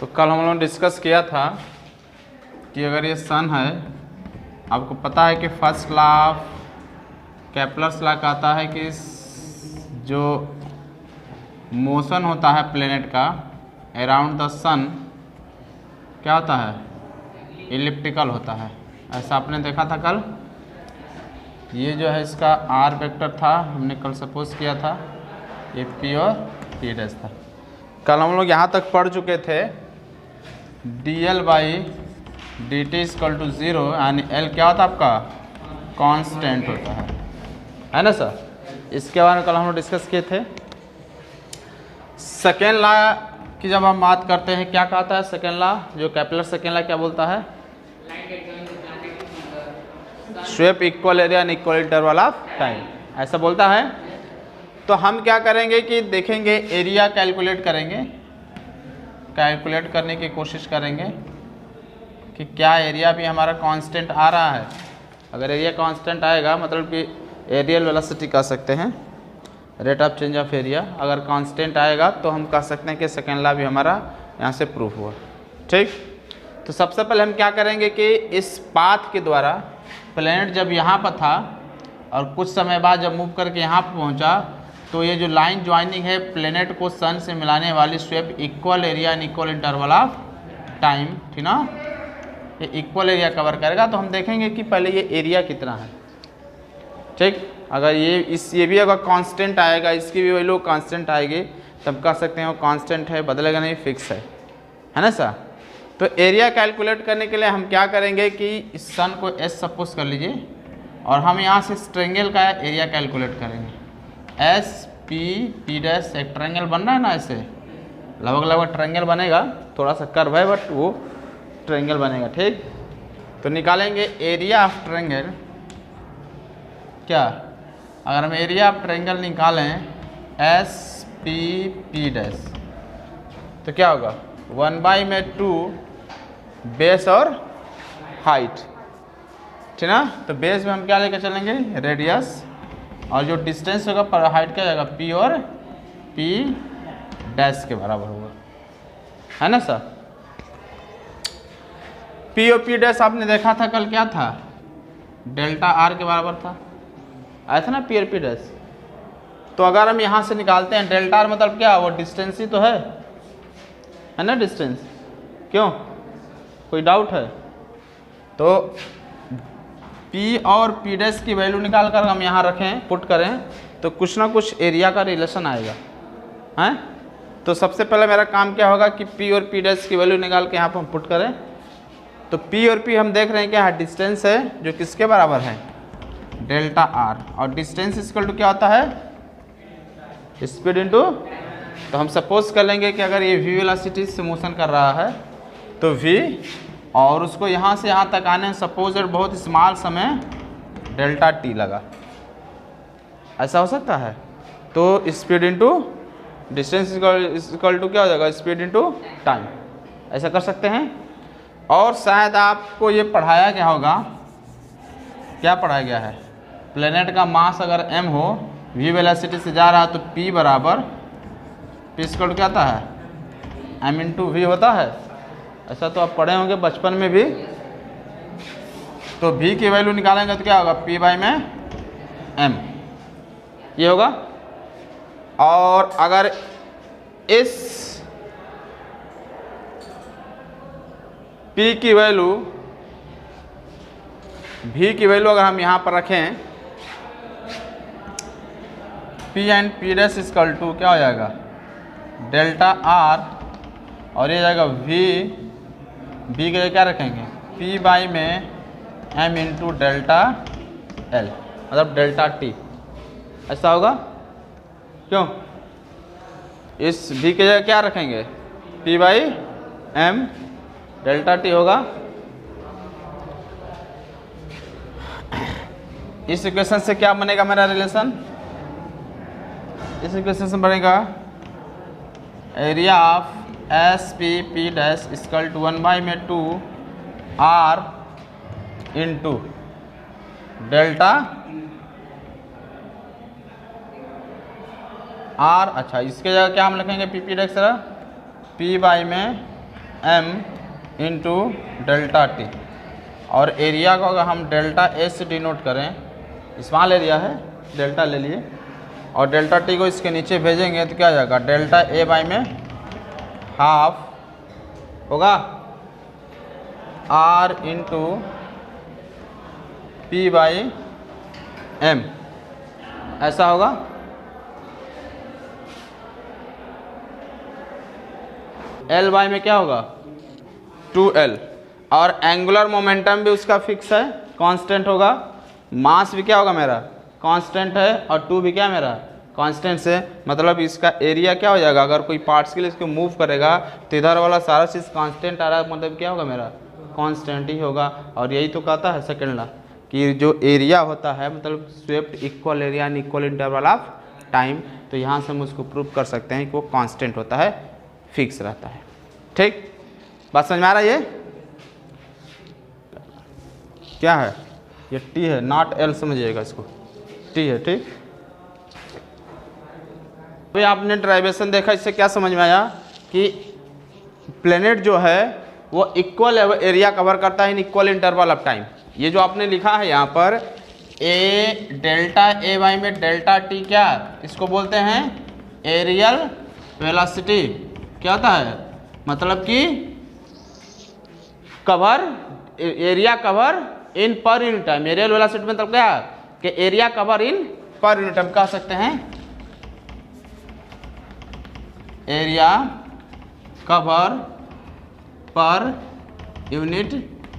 तो कल हम लोगों ने डिस्कस किया था कि अगर ये सन है, आपको पता है कि first law of Kepler's law कहता है कि जो मोशन होता है प्लेनेट का अराउंड द सन क्या होता है, इलिप्टिकल होता है। ऐसा आपने देखा था कल। ये जो है इसका आर वेक्टर था, हमने कल सपोज किया था, ये पी और पी डैश था। कल हम लोग यहाँ तक पढ़ चुके थे D L by D T equal to 0, यानी एल क्या होता है आपका, कांस्टेंट होता है ना सर। इसके बारे में कल हम लोग डिस्कस किए थे। सेकेंड लॉ की जब हम बात करते हैं, क्या कहता है सेकेंड लॉ, जो केपलर सेकेंड लॉ क्या बोलता है, swept equal area and equal interval of time, ऐसा बोलता है। तो हम क्या करेंगे कि देखेंगे, एरिया कैलकुलेट करेंगे, कैलकुलेट करने की कोशिश करेंगे कि क्या एरिया भी हमारा कांस्टेंट आ रहा है। अगर एरिया कांस्टेंट आएगा मतलब कि एरियल वेलोसिटी कह सकते हैं, rate of change of area अगर कांस्टेंट आएगा तो हम कह सकते हैं कि सेकेंड लॉ भी हमारा यहाँ से प्रूफ हुआ। ठीक, तो सबसे पहले हम क्या करेंगे कि इस पाथ के द्वारा प्लैनेट जब यहाँ पर था और कुछ समय बाद जब मूव करके यहाँ पर पहुँचा, तो ये जो लाइन ज्वाइनिंग है प्लैनेट को सन से मिलाने वाली swept equal area and equal interval of time, ठीक ना, ये इक्वल एरिया कवर करेगा। तो हम देखेंगे कि पहले ये एरिया कितना है। ठीक, अगर ये भी अगर कांस्टेंट आएगा, इसकी भी वैल्यू कांस्टेंट आएगी, तब कह सकते हैं वो कांस्टेंट है, बदलेगा नहीं, फिक्स है ना सर। तो एरिया कैलकुलेट करने के लिए हम क्या करेंगे कि इस सन को एस सपोज कर लीजिए और हम यहाँ से इस ट्रायंगल का एरिया कैलकुलेट करेंगे। एस पी पी डैश एक ट्रायंगल बन रहा है ना, ऐसे लगभग ट्रायंगल बनेगा, थोड़ा सा कर्व है बट वो ट्रायंगल बनेगा। ठीक, तो निकालेंगे एरिया ऑफ ट्रायंगल। क्या, अगर हम एरिया ऑफ ट्रायंगल निकालें एस पी पी डैश तो क्या होगा, 1/2 बेस और हाइट, ठीक ना। तो बेस में हम क्या लेकर चलेंगे, रेडियस, और जो डिस्टेंस होगा पर हाइट क्या जाएगा, पी और पी डैश के बराबर होगा, है ना सर। पी और पी डैश आपने देखा था कल, क्या था, डेल्टा आर के बराबर था, आया था ना पी और पी डैश। तो अगर हम यहाँ से निकालते हैं डेल्टा आर मतलब क्या, वो डिस्टेंस ही तो है ना, डिस्टेंस। क्यों, कोई डाउट है? तो P और P डैश की वैल्यू निकाल कर हम यहाँ रखें, पुट करें, तो कुछ ना कुछ एरिया का रिलेशन आएगा, हैं। तो सबसे पहले मेरा काम क्या होगा कि P और P डैश की वैल्यू निकाल के यहाँ पर हम पुट करें। तो P और P हम देख रहे हैं कि यहाँ डिस्टेंस है जो किसके बराबर है, डेल्टा आर, और डिस्टेंस इक्वल टू क्या होता है, स्पीड इनटू। तो हम सपोज कर लेंगे कि अगर ये v वेलोसिटी से मोशन कर रहा है तो v, और उसको यहाँ से यहाँ तक आने सपोज बहुत स्मॉल समय डेल्टा t लगा, ऐसा हो सकता है। तो speed into distance equal to क्या हो जाएगा, स्पीड इनटू टाइम, ऐसा कर सकते हैं। और शायद आपको ये पढ़ाया गया होगा, क्या पढ़ाया गया है, प्लेनेट का मास अगर m हो, v वेलोसिटी से जा रहा है, तो p बराबर p इक्वल क्या होता है, m इंटू वी होता है। ऐसा तो आप पढ़े होंगे बचपन में भी। तो v की वैल्यू निकालेंगे तो क्या होगा, p बाई में m, ये होगा। और अगर इस p की वैल्यू, v की वैल्यू अगर हम यहाँ पर रखें, p and p dash equal to क्या हो जाएगा, डेल्टा आर, और ये जाएगा v के लिए क्या रखेंगे, p बाई में m इंटू डेल्टा l, मतलब डेल्टा t, ऐसा होगा। क्यों, इस v के जगह क्या रखेंगे, p by m delta t होगा। इस इक्वेशन से क्या बनेगा मेरा रिलेशन, इस इक्वेशन से बनेगा area of S P P dash equal to 1/2 R into delta R. अच्छा, इसके जगह क्या हम लिखेंगे, P P dash P by में m इंटू डेल्टा टी, और एरिया को अगर हम डेल्टा ए से डिनोट करें, स्मॉल एरिया है, डेल्टा ले लिए, और डेल्टा टी को इसके नीचे भेजेंगे तो क्या आ जाएगा, डेल्टा ए बाई में हाफ होगा r into P by M, ऐसा होगा। L बाई में क्या होगा 2L, और एंगुलर मोमेंटम भी उसका फिक्स है, कांस्टेंट होगा। मास भी क्या होगा मेरा, कांस्टेंट है, और 2 भी क्या मेरा कांस्टेंट से, मतलब इसका एरिया क्या हो जाएगा, अगर कोई पार्ट्स के लिए इसको मूव करेगा तो इधर वाला सारा चीज़ कांस्टेंट आ रहा है, मतलब क्या होगा मेरा कांस्टेंट ही होगा। और यही तो कहता है सेकेंड ला कि जो एरिया होता है मतलब swept equal area and equal interval of time, तो यहाँ से हम उसको प्रूव कर सकते हैं कि वो कांस्टेंट होता है, फिक्स रहता है। ठीक, बात समझ में आ रहा है? ये क्या है, ये टी है, नॉट एल समझिएगा इसको, टी है। ठीक, अभी आपने ड्राइवेशन देखा, इससे क्या समझ में आया कि प्लेनेट जो है वो इक्वल एरिया कवर करता है in equal interval of time. ये जो आपने लिखा है यहाँ पर ए डेल्टा ए वाई में डेल्टा टी, क्या इसको बोलते हैं एरियल वेलोसिटी। क्या होता है, मतलब कि cover, area cover in per unit time. Areal velocity मतलब क्या कि area cover in per unit time, कह सकते हैं area cover per unit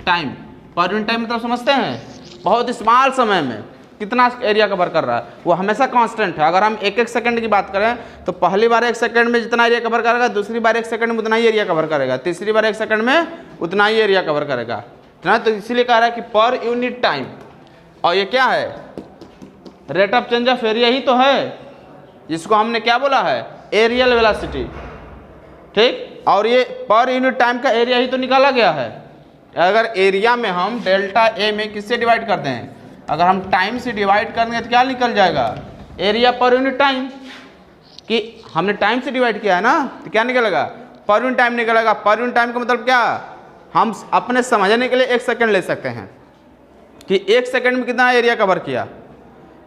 time. Per unit time मतलब समझते हैं बहुत स्मॉल समय में कितना एरिया कवर कर रहा है, वो हमेशा कांस्टेंट है। अगर हम एक एक सेकंड की बात करें तो पहली बार एक सेकंड में जितना एरिया कवर करेगा, दूसरी बार एक सेकंड में उतना ही एरिया कवर करेगा, तीसरी बार एक सेकंड में उतना ही एरिया कवर करेगा ना। तो इसीलिए कह रहा है कि पर यूनिट टाइम, और ये क्या है, rate of change of area ही तो है, जिसको हमने क्या बोला है, एरियल वेलोसिटी। ठीक, और ये पर यूनिट टाइम का एरिया ही तो निकाला गया है। अगर एरिया में हम डेल्टा ए में किससे डिवाइड करते हैं, अगर हम टाइम से डिवाइड करेंगे तो क्या निकल जाएगा, एरिया पर यूनिट टाइम। कि हमने टाइम से डिवाइड किया है ना, तो क्या निकलेगा, पर यूनिट टाइम निकलेगा। पर यूनिट टाइम का मतलब क्या, हम अपने समझने के लिए एक सेकंड ले सकते हैं कि एक सेकंड में कितना एरिया कवर किया,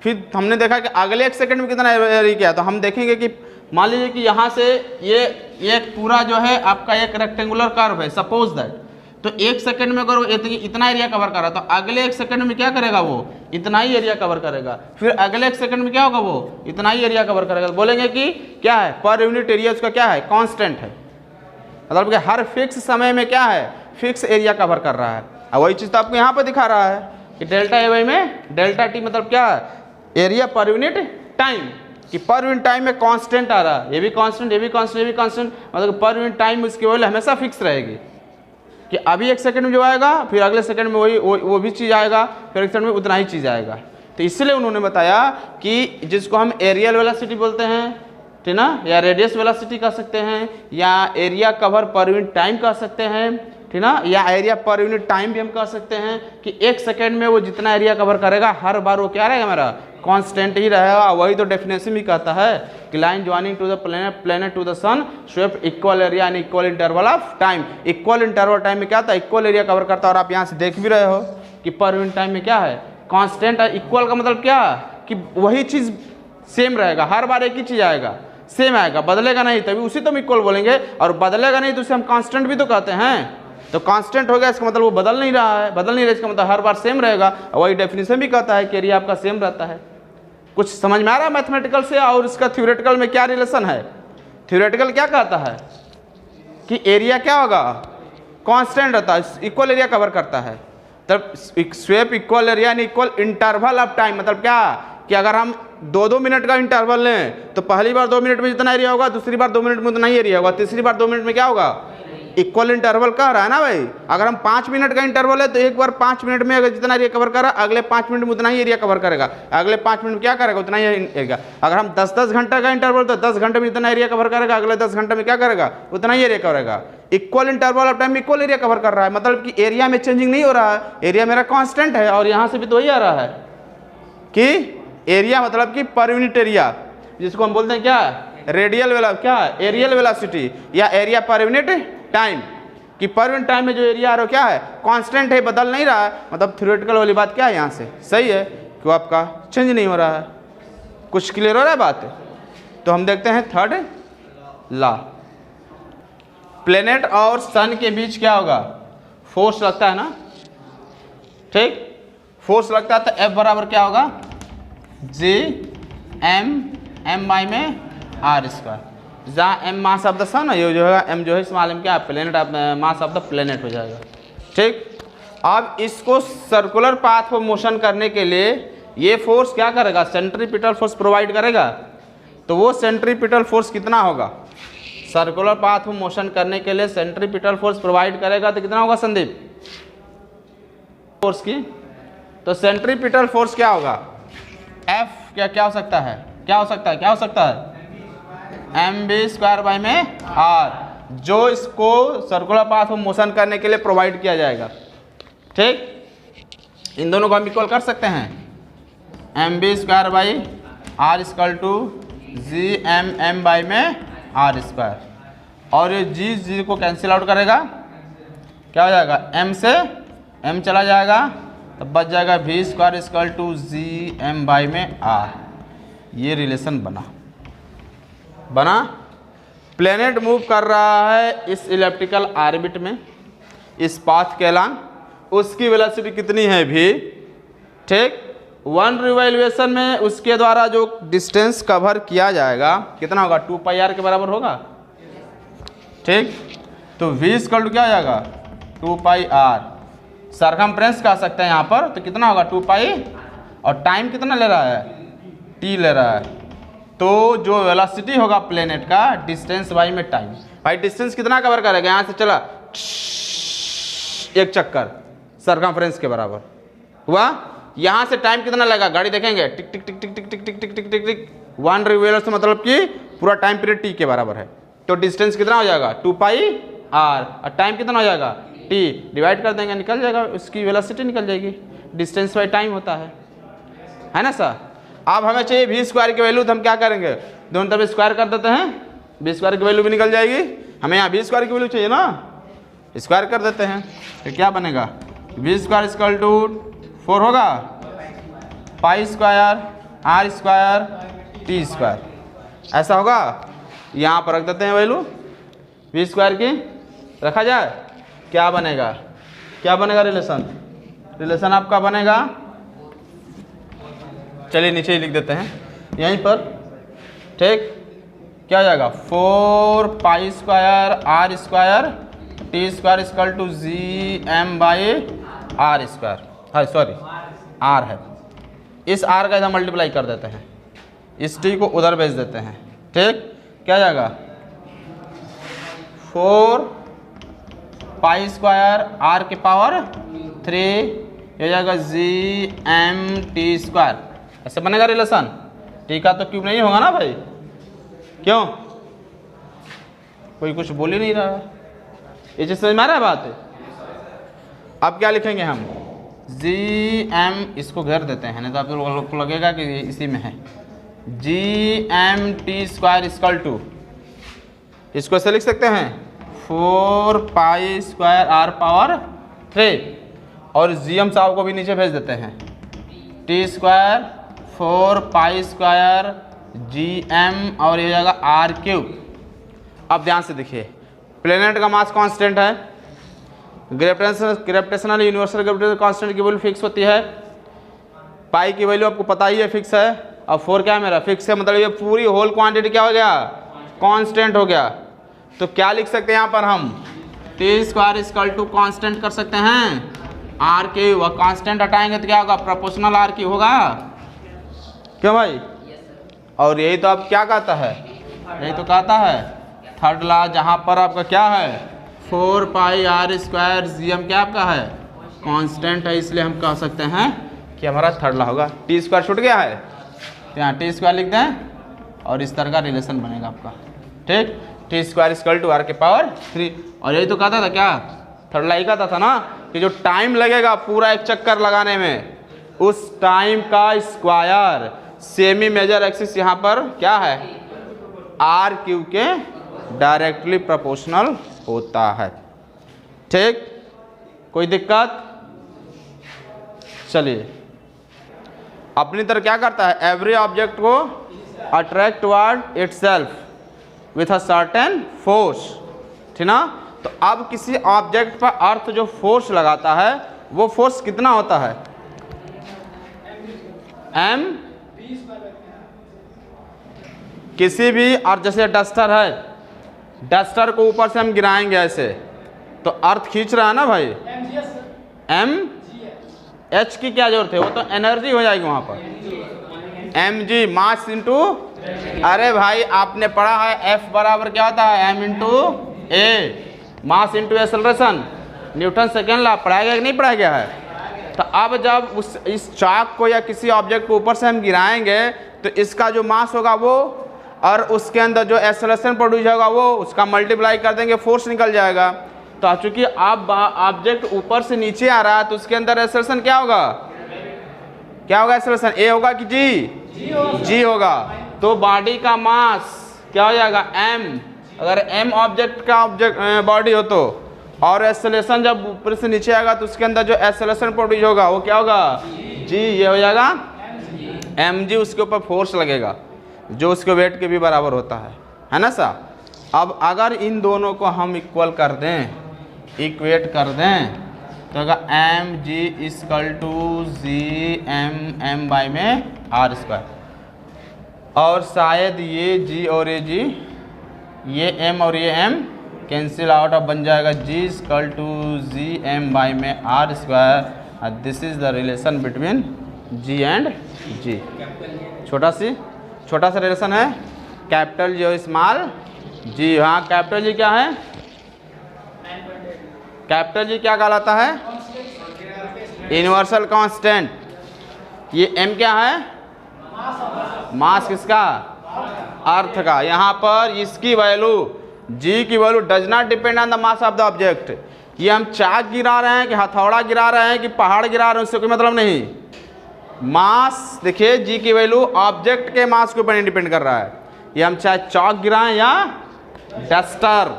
फिर हमने देखा कि अगले एक सेकंड में कितना एरिया किया। तो हम देखेंगे कि मान लीजिए कि यहाँ से ये एक पूरा जो है आपका एक रेक्टेंगुलर कर्व है, सपोज दैट, तो एक सेकंड में अगर वो इतना एरिया कवर कर रहा तो अगले एक सेकंड में क्या करेगा, वो इतना ही एरिया कवर करेगा। फिर अगले एक सेकंड में क्या होगा, वो इतना ही एरिया कवर करेगा। तो बोलेंगे कि क्या है, पर यूनिट एरिया उसका क्या है, कांस्टेंट है, मतलब कि हर फिक्स समय में क्या है, फिक्स एरिया कवर कर रहा है। और वही चीज़ तो आपको यहाँ पर दिखा रहा है कि डेल्टा ए वाई में डेल्टा टी मतलब क्या है, एरिया पर यूनिट टाइम। कि पर यूनिट टाइम में कांस्टेंट आ रहा है, ये भी कांस्टेंट, ये भी कांस्टेंट, ये भी कांस्टेंट, मतलब पर यूनिट टाइम उसकी वैल्यू हमेशा फिक्स रहेगी कि अभी एक सेकंड में जो आएगा फिर अगले सेकंड में वही वो भी चीज़ आएगा, फिर एक सेकंड में उतना ही चीज़ आएगा। तो इसलिए उन्होंने बताया कि जिसको हम एरियल वेलोसिटी बोलते हैं, ठीक ना, या रेडियस वेलोसिटी कह सकते हैं, या area cover per unit time कह सकते हैं, ठीक ना, या एरिया पर यूनिट टाइम भी हम कह सकते हैं कि एक सेकंड में वो जितना एरिया कवर करेगा हर बार वो क्या रहेगा, मेरा कांस्टेंट ही रहेगा। वही तो डेफिनेशन भी कहता है कि line joining to the planet to the sun swept equal area and equal interval of time. Equal interval time में क्या था, इक्वल एरिया कवर करता है। और आप यहाँ से देख भी रहे हो कि पर यूनिट टाइम में क्या है, कांस्टेंट है। इक्वल का मतलब क्या कि वही चीज़ सेम रहेगा, हर बार एक ही चीज़ आएगा, सेम आएगा, बदलेगा नहीं, तभी उसी तो हम इक्वल बोलेंगे। और बदलेगा नहीं तो उसे हम कांस्टेंट भी तो कहते हैं। तो कांस्टेंट हो गया, इसका मतलब वो बदल नहीं रहा है, बदल नहीं रहा, इसका मतलब हर बार सेम रहेगा। वही डेफिनेशन भी कहता है कि एरिया आपका सेम रहता है। कुछ समझ में आ रहा है मैथमेटिकल से, और इसका थ्योरेटिकल में क्या रिलेशन है। थ्योरेटिकल क्या कहता है कि एरिया क्या होगा, कांस्टेंट रहता है, इक्वल एरिया कवर करता है। तब swept equal area and equal interval of time मतलब क्या कि अगर हम 2-2 मिनट का इंटरवल लें तो पहली बार 2 मिनट में जितना एरिया होगा, दूसरी बार 2 मिनट में उतना ही एरिया होगा, तीसरी बार 2 मिनट में क्या होगा, इक्वल इंटरवल कह रहा है ना भाई। अगर हम 5 मिनट का इंटरवल है तो एक बार 5 मिनट में अगर जितना एरिया कवर कर रहा है अगले 5 मिनट में उतना ही एरिया कवर करेगा, अगले 5 मिनट में क्या करेगा, उतना ही एरिया। अगर हम 10-10 घंटा का इंटरवल तो 10 घंटे में जितना एरिया कवर करेगा अगले 10 घंटे में क्या करेगा, उतना ही एरिया करेगा। Equal interval of time equal area cover कर रहा है, मतलब कि एरिया में चेंजिंग नहीं हो रहा है, एरिया मेरा कांस्टेंट है। और यहाँ से भी तो वही आ रहा है कि एरिया मतलब कि पर यूनिट एरिया, जिसको हम बोलते हैं क्या, रेडियल वेला क्या, एरियल वेलोसिटी या एरिया पर यूनिट टाइम। कि पर यूनिट टाइम में जो एरिया आ रहा है क्या है, कांस्टेंट है, बदल नहीं रहा है। मतलब थ्योरेटिकल वाली बात क्या है यहाँ से सही है कि वो आपका चेंज नहीं हो रहा है। कुछ क्लियर हो रहा है बात? तो हम देखते हैं थर्ड लॉ। प्लेनेट और सन के बीच क्या होगा, फोर्स लगता है ना, ठीक, फोर्स लगता है। तो F बराबर क्या होगा, G M बाई में R स्क्वायर। जहाँ M मास ऑफ द सन है, ये जो है M जो है इस मालूम क्या planet mass of the planet हो जाएगा, ठीक। अब इसको सर्कुलर पाथ पर मोशन करने के लिए ये फोर्स क्या करेगा, सेंट्रीपिटल फोर्स प्रोवाइड करेगा। तो वो सेंट्रीपिटल फोर्स कितना होगा, सर्कुलर पाथ पर मोशन करने के लिए सेंट्रीपिटल फोर्स प्रोवाइड करेगा तो कितना होगा संदीप, फोर्स की। तो सेंट्रीपिटल फोर्स क्या होगा, F क्या हो सकता है, क्या हो सकता है mv स्क्वायर बाई में R, जो इसको सर्कुलर पाथ में मोशन करने के लिए प्रोवाइड किया जाएगा, ठीक। इन दोनों को हम इक्वल कर सकते हैं, mv square by R equal to Gm by में R स्क्वायर। और ये G को कैंसिल आउट करेगा, क्या हो जाएगा, M से M चला जाएगा, तब बच जाएगा v square equal to Gm by में R। ये रिलेशन बना। प्लेनेट मूव कर रहा है इस इलिप्टिकल ऑर्बिट में, इस पाथ के अलांग, उसकी वेलोसिटी कितनी है v, ठीक। वन रिवॉल्यूशन में उसके द्वारा जो डिस्टेंस कवर किया जाएगा कितना होगा, 2 पाई r के बराबर होगा, ठीक। तो v इक्वल टू क्या हो जाएगा, 2 पाई r। सरकमफ्रेंस कह सकते हैं यहाँ पर, तो कितना होगा 2 पाई, और टाइम कितना ले रहा है, t ले रहा है। तो जो वेलोसिटी होगा प्लेनेट का, डिस्टेंस बाई में टाइम। भाई डिस्टेंस कितना कवर करेगा, यहाँ से चला एक चक्कर सरकमफ्रेंस के बराबर हुआ। यहाँ से टाइम कितना लगा, गाड़ी देखेंगे टिक टिक टिक टिक टिक टिक टिक टिक टिक टिक टिक, वन रिवॉल्यूशन मतलब कि पूरा टाइम पीरियड t के बराबर है। तो डिस्टेंस कितना हो जाएगा 2 पाई r, और टाइम कितना हो जाएगा t, डिवाइड कर देंगे निकल जाएगा, उसकी वेलोसिटी निकल जाएगी। डिस्टेंस बाई टाइम होता है ना सर। अब हमें चाहिए v स्क्वायर की वैल्यू, तो हम क्या करेंगे, दोनों तरफ स्क्वायर कर देते हैं, v स्क्वायर की वैल्यू भी निकल जाएगी। हमें यहाँ v स्क्वायर की वैल्यू चाहिए ना, स्क्वायर कर देते हैं, तो क्या बनेगा, v स्क्वायर इक्वल टू 4 होगा, पाई square r square t square, ऐसा होगा। यहाँ पर रख देते हैं वैल्यू v स्क्वायर की, रखा जाए, क्या बनेगा रिलेशन आपका बनेगा, चलिए नीचे ही लिख देते हैं यहीं पर, ठीक। क्या हो जाएगा 4 pi square r square t square equal to Gm by R square, हाँ सॉरी r है, इस r का इधर मल्टीप्लाई कर देते हैं, इस t को उधर भेज देते हैं, ठीक। क्या जाएगा 4 पाई स्क्वायर r के पावर 3, ये जाएगा Gm t स्क्वायर, ऐसे बनेगा रिलेशन। t का तो क्यूब नहीं होगा ना भाई, क्यों, कोई कुछ बोल ही नहीं रहा है, ये चीज समझ में आ रहा है बात। अब क्या लिखेंगे हम, Gm, इसको घेर देते हैं, नहीं तो आप लोग को लगेगा कि इसी में है, Gm t square equal to, इसको ऐसे लिख सकते हैं 4 पाई स्क्वायर r पावर 3, और Gm साहब को भी नीचे भेज देते हैं, t square 4 pi square Gm, और ये जाएगा r क्यूब। अब ध्यान से देखिए, प्लेनेट का मास कांस्टेंट है, ग्रेविटेशनल यूनिवर्सल ग्रेविटेशनल कांस्टेंट की वैल्यू फिक्स होती है, पाई की वैल्यू आपको पता ही है फिक्स है, अब 4 क्या है मेरा फिक्स है, मतलब ये पूरी होल क्वांटिटी क्या हो गया, कांस्टेंट हो गया। तो क्या लिख सकते हैं यहाँ पर हम, t square equal to constant कर सकते हैं r क्यूब, और कांस्टेंट हटाएंगे तो क्या होगा, प्रोपोर्शनल r क्यूब होगा, क्यों भाई। और यही तो आप क्या कहता है, यही तो कहता है थर्ड लॉ, जहाँ पर आपका क्या है 4 पाई r स्क्वायर Gm क्या आपका है, कांस्टेंट है, इसलिए हम कह सकते हैं कि हमारा थर्ड लॉ होगा। t स्क्वायर छूट गया है, तो यहाँ t स्क्वायर लिख दें, और इस तरह का रिलेशन बनेगा आपका, ठीक। t square equal to r के पावर 3, और यही तो कहता था क्या, थर्ड लॉ ही कहता था ना, कि जो टाइम लगेगा पूरा एक चक्कर लगाने में, उस टाइम का स्क्वायर सेमी मेजर एक्सिस यहाँ पर क्या है, r क्यूब के डायरेक्टली प्रोपोर्शनल होता है। ठीक, कोई दिक्कत? चलिए, अपनी तरह क्या करता है, एवरी ऑब्जेक्ट को attract toward itself with a certain force, ठीक ना। तो अब किसी ऑब्जेक्ट पर अर्थ जो फोर्स लगाता है वो फोर्स कितना होता है, m। किसी भी, और जैसे डस्टर है, डस्टर को ऊपर से हम गिराएंगे ऐसे तो अर्थ खींच रहा है ना भाई, m। h की क्या जरूरत है, वो तो एनर्जी हो जाएगी वहां पर, mg मास इंटू, अरे भाई आपने पढ़ा है F बराबर क्या होता है, m into a, mass into acceleration, Newton second law पढ़ाया गया कि नहीं पढ़ाया गया है। तो अब जब इस चाक को या किसी ऑब्जेक्ट को ऊपर से हम गिराएंगे तो इसका जो मास होगा वो, और उसके अंदर जो एक्सेलरेशन प्रोड्यूस होगा वो, उसका मल्टीप्लाई कर देंगे, फोर्स निकल जाएगा। तो चूंकि अब ऑब्जेक्ट ऊपर से नीचे आ रहा है तो उसके अंदर एक्सेलरेशन क्या होगा, क्या होगा एक्सेलरेशन, ए होगा कि जी होगा। तो बॉडी का मास क्या हो जाएगा, m। अगर m ऑब्जेक्ट का बॉडी हो तो, और एक्सेलरेशन जब ऊपर से नीचे आएगा तो उसके अंदर जो एक्सेलरेशन प्रोड्यूस होगा वो क्या होगा, g, ये हो जाएगा mg, उसके ऊपर फोर्स लगेगा जो उसके वेट के भी बराबर होता है ना सा। अब अगर इन दोनों को हम इक्वल कर दें, इक्वेट कर दें, तो अगर mg equal to m by में r², और शायद ये g और ये g, ये m और ये m कैंसिल आउट, अब बन जाएगा g equal to m by में r²। This is the relation between g and g। छोटा सा रिलेशन है, कैपिटल जी और स्मॉल जी। हाँ, कैपिटल जी क्या है, कैपिटल जी क्या कहलाता है, यूनिवर्सल कांस्टेंट। ये m क्या है, मास किसका, अर्थ का। यहाँ पर इसकी वैल्यू, g की value does not depend on the mass of the object. ये हम चाक गिरा रहे हैं कि हथौड़ा गिरा रहे हैं कि पहाड़ गिरा रहे हैं, उससे कोई मतलब नहीं। मास देखिए, g की वैल्यू ऑब्जेक्ट के मास के ऊपर नहीं डिपेंड कर रहा है। ये हम चाहे चौक गिराएं या डस्टर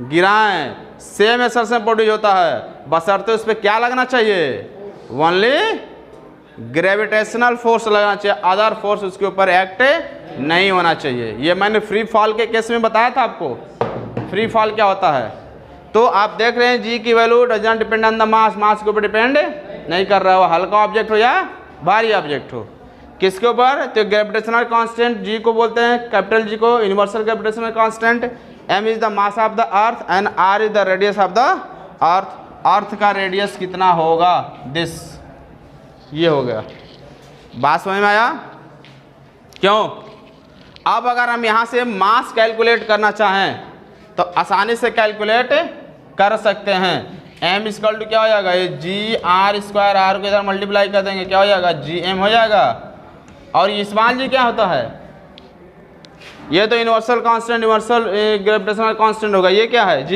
गिराएं, सेम एक्सेलरेशन प्रोड्यूस होता है, बशर्ते उस पर क्या लगना चाहिए, ओनली ग्रेविटेशनल फोर्स लगना चाहिए, अदर फोर्स उसके ऊपर एक्ट नहीं होना चाहिए। ये मैंने फ्री फॉल के केस में बताया था आपको, फ्री फॉल क्या होता है। तो आप देख रहे हैं जी की value does not depend on the mass, मास के ऊपर डिपेंड नहीं कर रहा है, वो हल्का ऑब्जेक्ट हो या भारी ऑब्जेक्ट हो। किसके ऊपर, तो ग्रेविटेशनल कांस्टेंट जी को बोलते हैं, कैपिटल जी को universal gravitational constant. m is the mass of the earth and r is the radius of the earth. Earth का रेडियस कितना होगा, दिस, ये हो गया। बात समझ में आया क्यों? अब अगर हम यहाँ से मास कैलकुलेट करना चाहें तो आसानी से कैलकुलेट कर सकते हैं। m इक्वल टू क्या हो जाएगा, ये g r², r को इधर मल्टीप्लाई कर देंगे, क्या हो जाएगा, gm हो जाएगा। और ये स्मॉल जी क्या होता है, ये तो universal constant, universal gravitational constant होगा। ये क्या है, g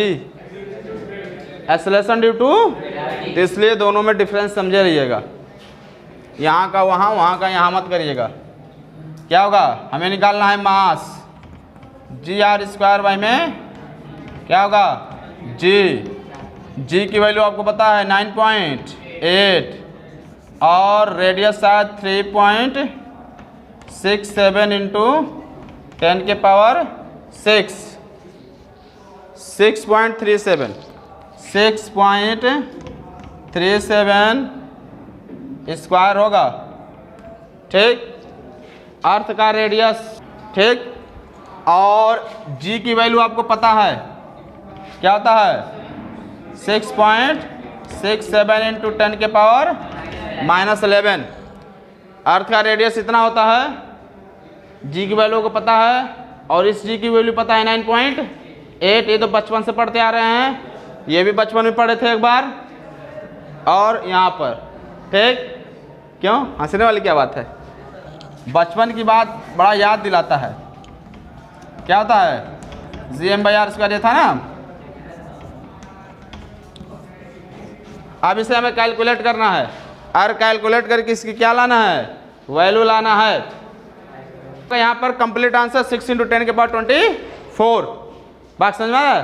एक्सेलरेशन ड्यू टू, तो इसलिए दोनों में डिफरेंस समझे रहिएगा। यहाँ का वहाँ, वहाँ का यहाँ मत करिएगा। क्या होगा, हमें निकालना है मास, g r² में क्या होगा, g की वैल्यू आपको पता है 9.8 और रेडियस शायद 3.67 इंटू 10 के पावर 6.37 स्क्वायर होगा, ठीक, अर्थ का रेडियस, ठीक। और g की वैल्यू आपको पता है क्या होता है, 6.67 इंटू 10 के पावर -11। अर्थ का रेडियस इतना होता है, g की वैल्यू को पता है, और इस g की वैल्यू पता है 9.8। ये तो बचपन से पढ़ते आ रहे हैं, ये भी बचपन में पढ़े थे एक बार, और यहाँ पर, ठीक। क्यों हंसने वाली क्या बात है, बचपन की बात बड़ा याद दिलाता है। क्या होता है, gm/r² ये था ना। अब इसे हमें कैलकुलेट करना है, और कैलकुलेट करके इसकी क्या लाना है, वैल्यू लाना है। तो यहाँ पर कंप्लीट आंसर 6 × 10 के पावर 24। बात समझ में आया?